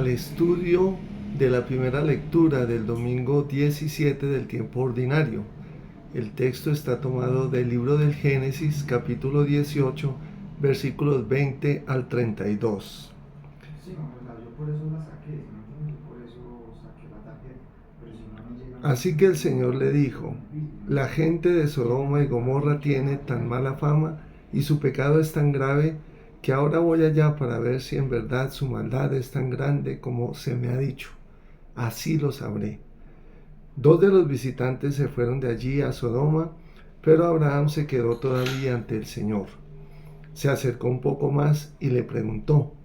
al estudio de la primera lectura del domingo 17 del tiempo ordinario. El texto está tomado del libro del Génesis, capítulo 18, versículos 20 al 32. Así que el Señor le dijo: la gente de Sodoma y Gomorra tiene tan mala fama y su pecado es tan grave que ahora voy allá para ver si en verdad su maldad es tan grande como se me ha dicho. Así lo sabré. 2 de los visitantes se fueron de allí a Sodoma, pero Abraham se quedó todavía ante el Señor. Se acercó un poco más y le preguntó: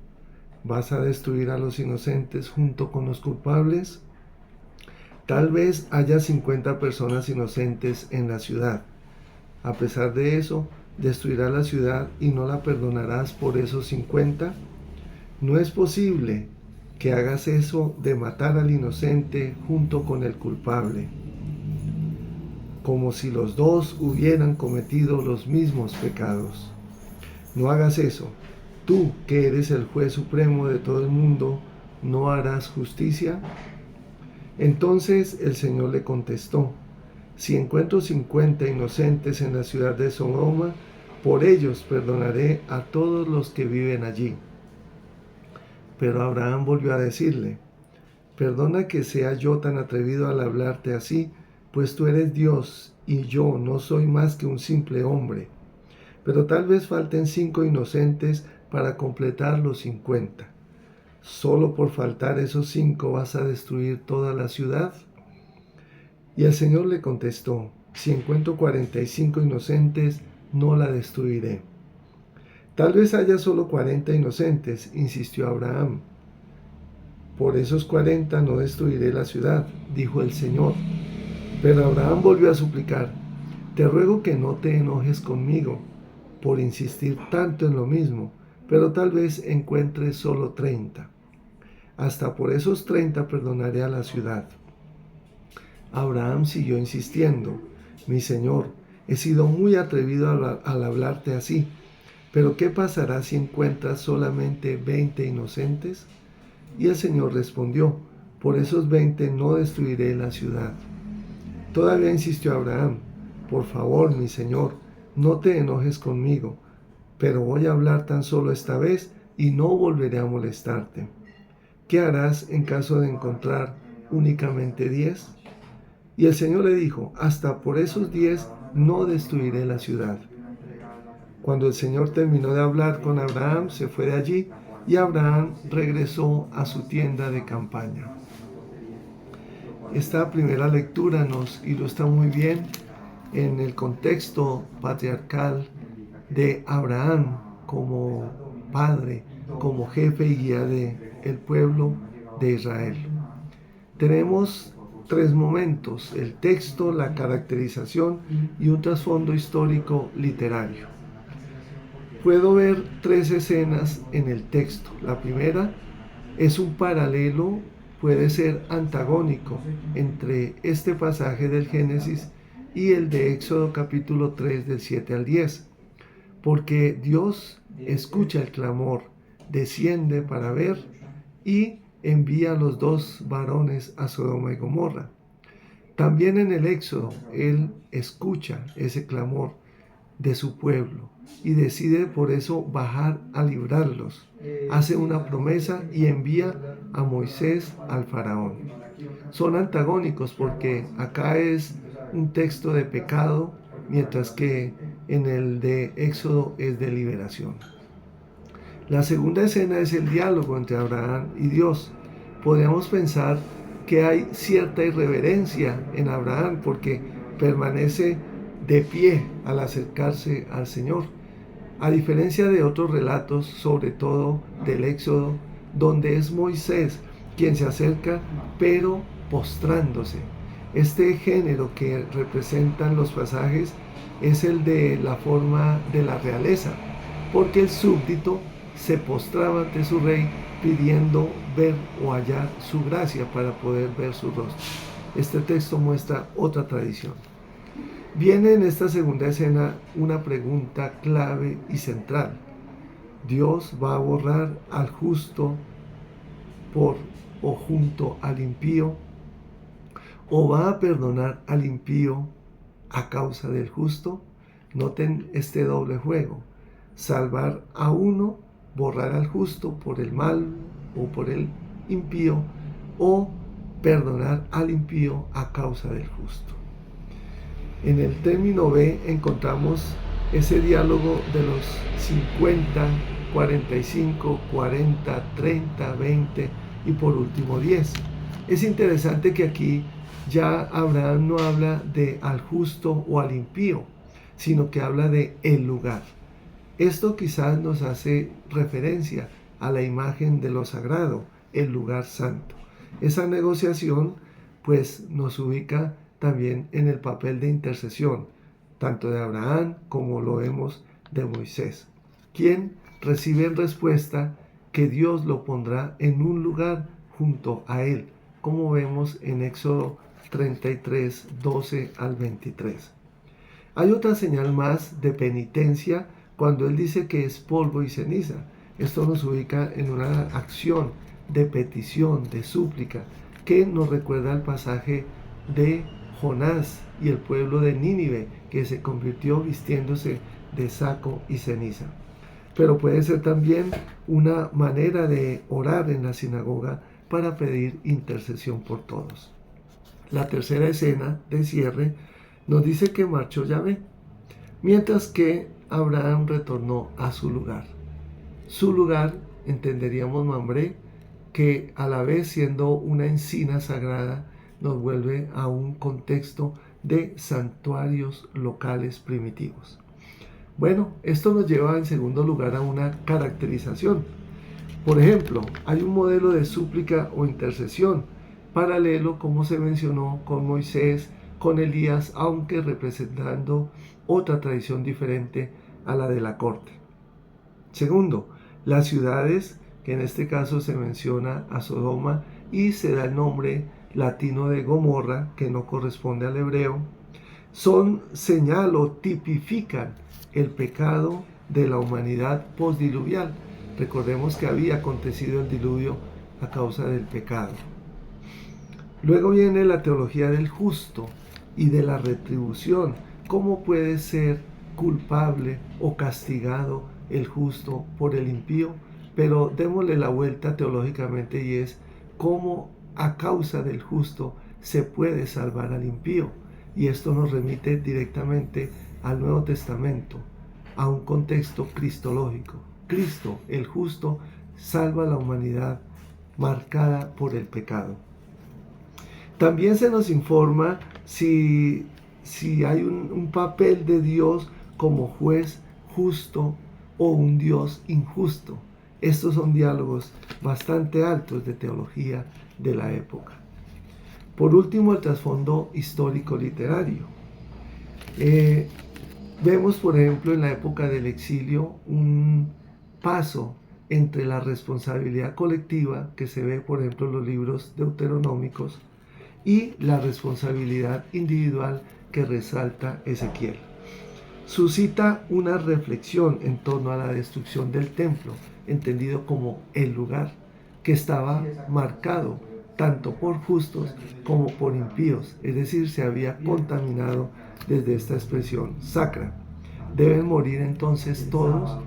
¿vas a destruir a los inocentes junto con los culpables? Tal vez haya 50 personas inocentes en la ciudad. A pesar de eso, ¿destruirás la ciudad y no la perdonarás por esos 50? No es posible que hagas eso de matar al inocente junto con el culpable, como si los dos hubieran cometido los mismos pecados. No hagas eso. Tú, que eres el juez supremo de todo el mundo, ¿no harás justicia? Entonces el Señor le contestó: si encuentro 50 inocentes en la ciudad de Sodoma, por ellos perdonaré a todos los que viven allí. Pero Abraham volvió a decirle: perdona que sea yo tan atrevido al hablarte así, pues tú eres Dios y yo no soy más que un simple hombre. Pero tal vez falten 5 inocentes para completar los 50. ¿Solo por faltar esos 5 vas a destruir toda la ciudad? Y el Señor le contestó: si encuentro 45 inocentes, no la destruiré. Tal vez haya solo 40 inocentes, insistió Abraham. Por esos 40 no destruiré la ciudad, dijo el Señor. Pero Abraham volvió a suplicar: te ruego que no te enojes conmigo por insistir tanto en lo mismo, pero tal vez encuentres solo 30. Hasta por esos 30 perdonaré a la ciudad. Abraham siguió insistiendo: mi Señor, he sido muy atrevido al hablarte así, pero ¿qué pasará si encuentras solamente 20 inocentes? Y el Señor respondió: por esos 20 no destruiré la ciudad. Todavía insistió Abraham: por favor, mi Señor, no te enojes conmigo, pero voy a hablar tan solo esta vez y no volveré a molestarte. ¿Qué harás en caso de encontrar únicamente 10? Y el Señor le dijo: hasta por esos 10 no destruiré la ciudad. Cuando el Señor terminó de hablar con Abraham, se fue de allí y Abraham regresó a su tienda de campaña. Esta primera lectura nos ilustra muy bien en el contexto patriarcal de Abraham como padre, como jefe y guía del pueblo de Israel. Tenemos 3 momentos: el texto, la caracterización y un trasfondo histórico literario. Puedo ver 3 escenas en el texto. La primera es un paralelo, puede ser antagónico, entre este pasaje del Génesis y el de Éxodo capítulo 3 del 7 al 10, porque Dios escucha el clamor, desciende para ver y envía a los 2 varones a Sodoma y Gomorra. También en el Éxodo, Él escucha ese clamor de su pueblo y decide por eso bajar a librarlos. Hace una promesa y envía a Moisés al faraón. Son antagónicos porque acá es un texto de pecado, mientras que en el de Éxodo es de liberación. La segunda escena es el diálogo entre Abraham y Dios. Podríamos pensar que hay cierta irreverencia en Abraham porque permanece de pie al acercarse al Señor, a diferencia de otros relatos, sobre todo del Éxodo, donde es Moisés quien se acerca, pero postrándose. Este género que representan los pasajes es el de la forma de la realeza, porque el súbdito se postraba ante su rey pidiendo ver o hallar su gracia para poder ver su rostro. Este texto muestra otra tradición. Viene en esta segunda escena una pregunta clave y central. ¿Dios va a borrar al justo por o junto al impío? ¿O va a perdonar al impío a causa del justo? Noten este doble juego: salvar a uno, borrar al justo por el mal o por el impío, o perdonar al impío a causa del justo. En el término B encontramos ese diálogo de los 50, 45, 40, 30, 20 y por último 10. Es interesante que aquí ya Abraham no habla de al justo o al impío, sino que habla de el lugar. Esto quizás nos hace referencia a la imagen de lo sagrado, el lugar santo. Esa negociación pues nos ubica también en el papel de intercesión, tanto de Abraham como lo vemos de Moisés, quien recibe en respuesta que Dios lo pondrá en un lugar junto a él, como vemos en Éxodo 33, 12 al 23. Hay otra señal más de penitencia cuando él dice que es polvo y ceniza. Esto nos ubica en una acción de petición, de súplica, que nos recuerda el pasaje de Jonás y el pueblo de Nínive, que se convirtió vistiéndose de saco y ceniza. Pero puede ser también una manera de orar en la sinagoga para pedir intercesión por todos. La tercera escena de cierre nos dice que marchó Yahvé, mientras que Abraham retornó a su lugar. Su lugar, entenderíamos Mambré, que a la vez siendo una encina sagrada, nos vuelve a un contexto de santuarios locales primitivos. Bueno, esto nos lleva en segundo lugar a una caracterización. Por ejemplo, hay un modelo de súplica o intercesión paralelo, como se mencionó, con Moisés, con Elías, aunque representando otra tradición diferente a la de la corte. Segundo, las ciudades, que en este caso se menciona a Sodoma y se da el nombre latino de Gomorra, que no corresponde al hebreo, son señal o tipifican el pecado de la humanidad postdiluvial. Recordemos que había acontecido el diluvio a causa del pecado. Luego viene la teología del justo y de la retribución. ¿Cómo puede ser culpable o castigado el justo por el impío? Pero démosle la vuelta teológicamente, y es cómo a causa del justo se puede salvar al impío. Y esto nos remite directamente al Nuevo Testamento, a un contexto cristológico. Cristo, el justo, salva a la humanidad marcada por el pecado. También se nos informa si hay un papel de Dios como juez justo o un Dios injusto. Estos son diálogos bastante altos de teología de la época. Por último, el trasfondo histórico literario. Vemos, por ejemplo, en la época del exilio un paso entre la responsabilidad colectiva, que se ve, por ejemplo, en los libros deuteronómicos, y la responsabilidad individual que resalta Ezequiel. Suscita una reflexión en torno a la destrucción del templo, entendido como el lugar, que estaba marcado tanto por justos como por impíos, es decir, se había contaminado desde esta expresión sacra. ¿Deben morir entonces todos?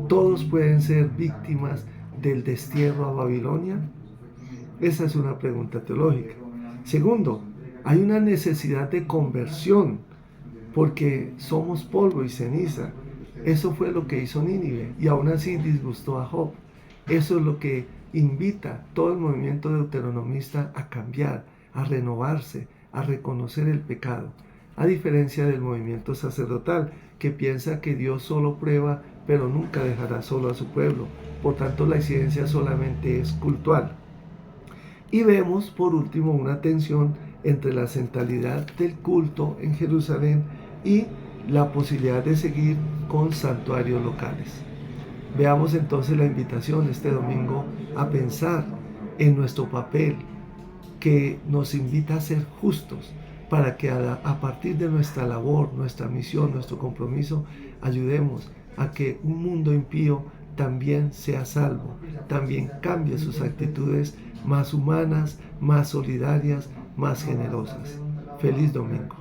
¿Todos pueden ser víctimas del destierro a Babilonia? Esa es una pregunta teológica. Segundo, hay una necesidad de conversión, porque somos polvo y ceniza. Eso fue lo que hizo Nínive, y aún así disgustó a Job. Eso es lo que invita todo el movimiento deuteronomista a cambiar, a renovarse, a reconocer el pecado, a diferencia del movimiento sacerdotal, que piensa que Dios solo prueba, pero nunca dejará solo a su pueblo. Por tanto, la incidencia solamente es cultual. Y vemos, por último, una tensión entre la centralidad del culto en Jerusalén y la posibilidad de seguir con santuarios locales. Veamos entonces la invitación este domingo a pensar en nuestro papel, que nos invita a ser justos, para que a partir de nuestra labor, nuestra misión, nuestro compromiso, ayudemos a que un mundo impío también sea salvo, también cambie sus actitudes más humanas, más solidarias, más generosas. Feliz domingo.